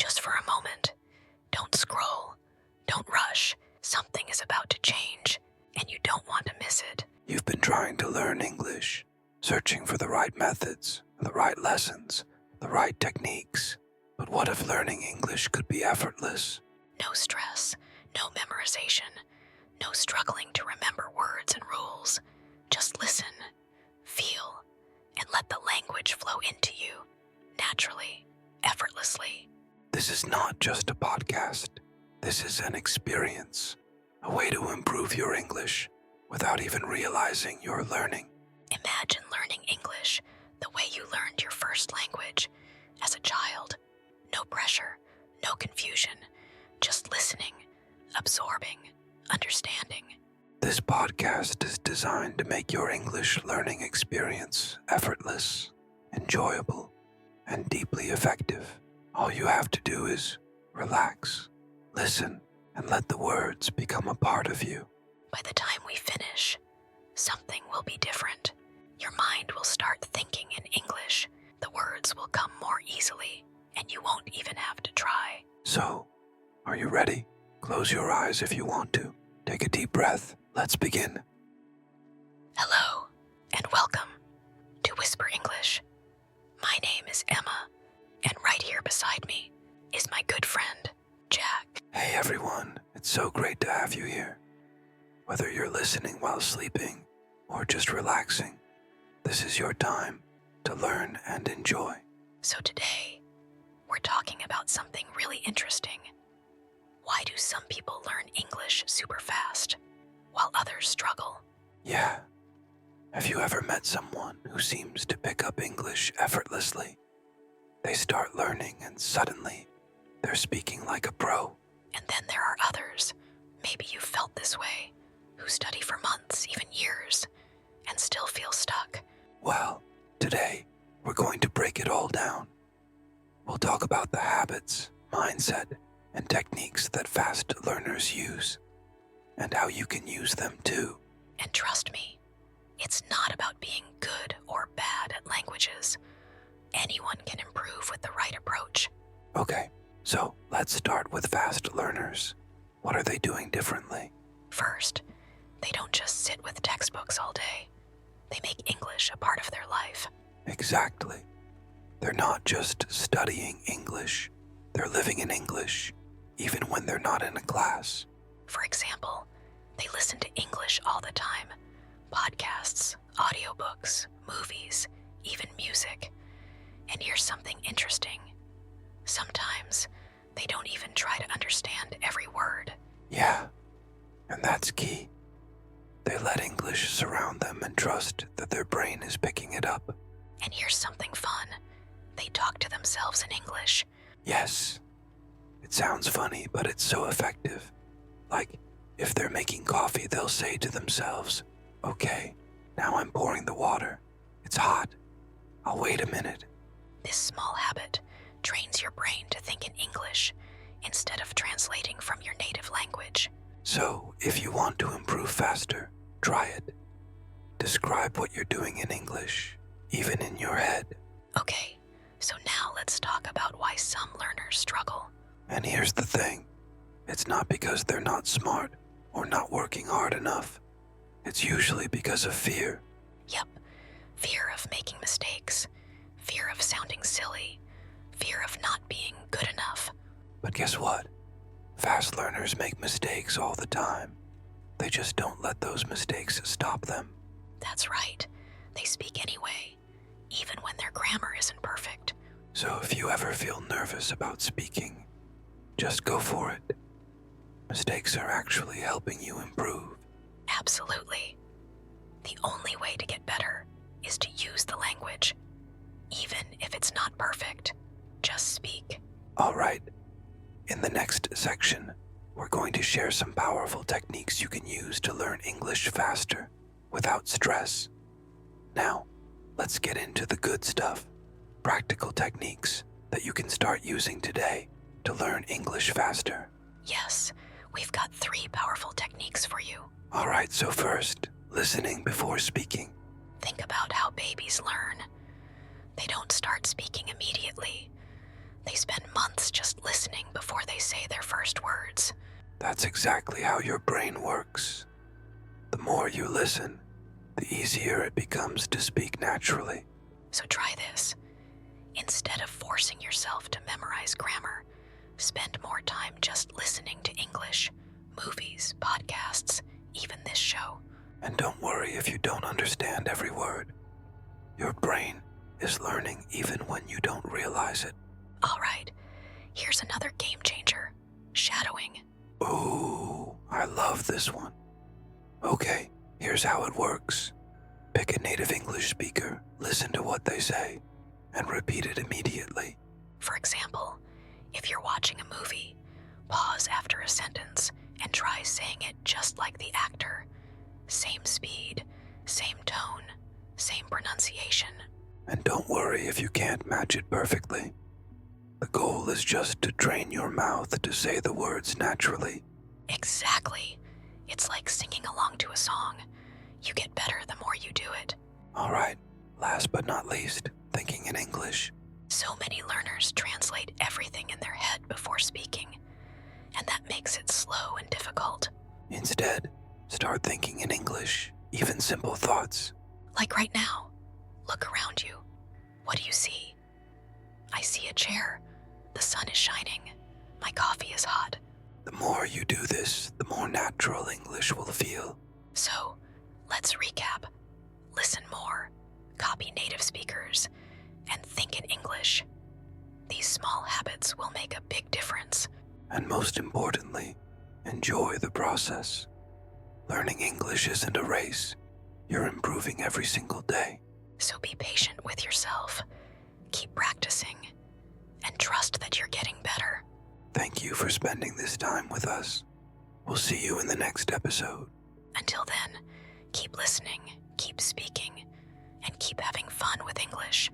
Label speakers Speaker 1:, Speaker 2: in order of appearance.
Speaker 1: just for a moment. Don't scroll. Don't rush. Something is about to change, and you don't want to miss it.
Speaker 2: You've been trying to learn English, searching for the right methods, the right lessons, the right techniques. But what if learning English could be effortless?
Speaker 1: No stress, no memorization, no struggling to remember words and rules. Just listen, feel, and let the language flow into you, naturally, effortlessly.
Speaker 2: This is not just a podcast. This is an experience, a way to improve your English without even realizing you're learning.
Speaker 1: Imagine learning English the way you learned your first language as a child. No pressure, no confusion, just listening, absorbing, understanding.
Speaker 2: This podcast is designed to make your English learning experience effortless, enjoyable, and deeply effective. All you have to do is relax, listen, and let the words become a part of you.
Speaker 1: By the time we finish, something will be different. Your mind will start thinking in English. The words will come more easily, and you won't even have to try.
Speaker 2: So, are you ready? Close your eyes if you want to. Take a deep breath. Let's begin.
Speaker 1: Hello, and welcome to Whisper English. My name is Emma, and right here beside me is my good friend, Jack.
Speaker 2: Hey everyone, it's so great to have you here. Whether you're listening while sleeping or just relaxing, this is your time to learn and enjoy.
Speaker 1: So today, we're talking about something really interesting. Why do some people learn English super fast, while others struggle?
Speaker 2: Yeah. Have you ever met someone who seems to pick up English effortlessly? They start learning and suddenly they're speaking like a pro.
Speaker 1: And then there are others, maybe you felt this way, who study for months, even years, and still feel stuck.
Speaker 2: Well, today we're going to break it all down. We'll talk about the habits, mindset, and techniques that fast learners use, and how you can use them too.
Speaker 1: And trust me, it's not about being good or bad at languages. Anyone can improve with the right approach.
Speaker 2: Okay, so let's start with fast learners. What are they doing differently?
Speaker 1: First, they don't just sit with textbooks all day. They make English a part of their life.
Speaker 2: Exactly. They're not just studying English, they're living in English, even when they're not in a class.
Speaker 1: For example, they listen to English all the time. Podcasts, audiobooks, movies, even music. And here's something interesting. Sometimes they don't even try to understand every word.
Speaker 2: Yeah, and that's key. They let English surround them and trust that their brain is picking it up.
Speaker 1: And here's something fun. They talk to themselves in English.
Speaker 2: Yes, it sounds funny, but it's so effective. Like, if they're making coffee, they'll say to themselves, "Okay, now I'm pouring the water. It's hot. I'll wait a minute."
Speaker 1: This small habit trains your brain to think in English instead of translating from your native language.
Speaker 2: So, if you want to improve faster, try it. Describe what you're doing in English, even in your head.
Speaker 1: Okay, so now let's talk about why some learners struggle.
Speaker 2: And here's the thing. It's not because they're not smart or not working hard enough. It's usually because of fear.
Speaker 1: Yep, fear of making mistakes, fear of sounding silly, fear of not being good enough.
Speaker 2: But guess what? Fast learners make mistakes all the time. They just don't let those mistakes stop them.
Speaker 1: That's right. They speak anyway, even when their grammar isn't perfect.
Speaker 2: So if you ever feel nervous about speaking, just go for it. Mistakes are actually helping you improve.
Speaker 1: Absolutely. The only way to get better is to use the language. Even if it's not perfect, just speak.
Speaker 2: All right. In the next section, we're going to share some powerful techniques you can use to learn English faster without stress. Now, let's get into the good stuff. Practical techniques that you can start using today to learn English faster.
Speaker 1: Yes, we've got 3 powerful techniques for you.
Speaker 2: All right, so first, listening before speaking.
Speaker 1: Think about how babies learn. They don't start speaking immediately. They spend months just listening before they say their first words.
Speaker 2: That's exactly how your brain works. The more you listen, the easier it becomes to speak naturally.
Speaker 1: So try this. Instead of forcing yourself to memorize grammar, spend more time just listening to English, movies, podcasts, even this show.
Speaker 2: And don't worry if you don't understand every word. Your brain is learning even when you don't realize it.
Speaker 1: All right, here's another game changer, shadowing.
Speaker 2: Ooh, I love this one. Okay, here's how it works. Pick a native English speaker, listen to what they say, and repeat it immediately.
Speaker 1: For example, if you're watching a movie, pause after a sentence and try saying it just like the actor. Same speed, same tone, same pronunciation.
Speaker 2: And don't worry if you can't match it perfectly. The goal is just to train your mouth to say the words naturally.
Speaker 1: Exactly. It's like singing along to a song. You get better the more you do it.
Speaker 2: All right, last but not least, thinking in English.
Speaker 1: So many learners translate everything in their head before speaking, and that makes it slow and difficult.
Speaker 2: Instead, start thinking in English, even simple thoughts.
Speaker 1: Like right now, look around you. What do you see? I see a chair. The sun is shining. My coffee is hot.
Speaker 2: The more you do this, the more natural English will feel.
Speaker 1: So, let's recap. Listen more, copy native speakers, and think in English. These small habits will make a big difference.
Speaker 2: And most importantly, enjoy the process. Learning English isn't a race. You're improving every single day.
Speaker 1: So be patient with yourself. Keep practicing, and trust that you're getting better.
Speaker 2: Thank you for spending this time with us. We'll see you in the next episode.
Speaker 1: Until then, keep listening, keep speaking, and keep having fun with English.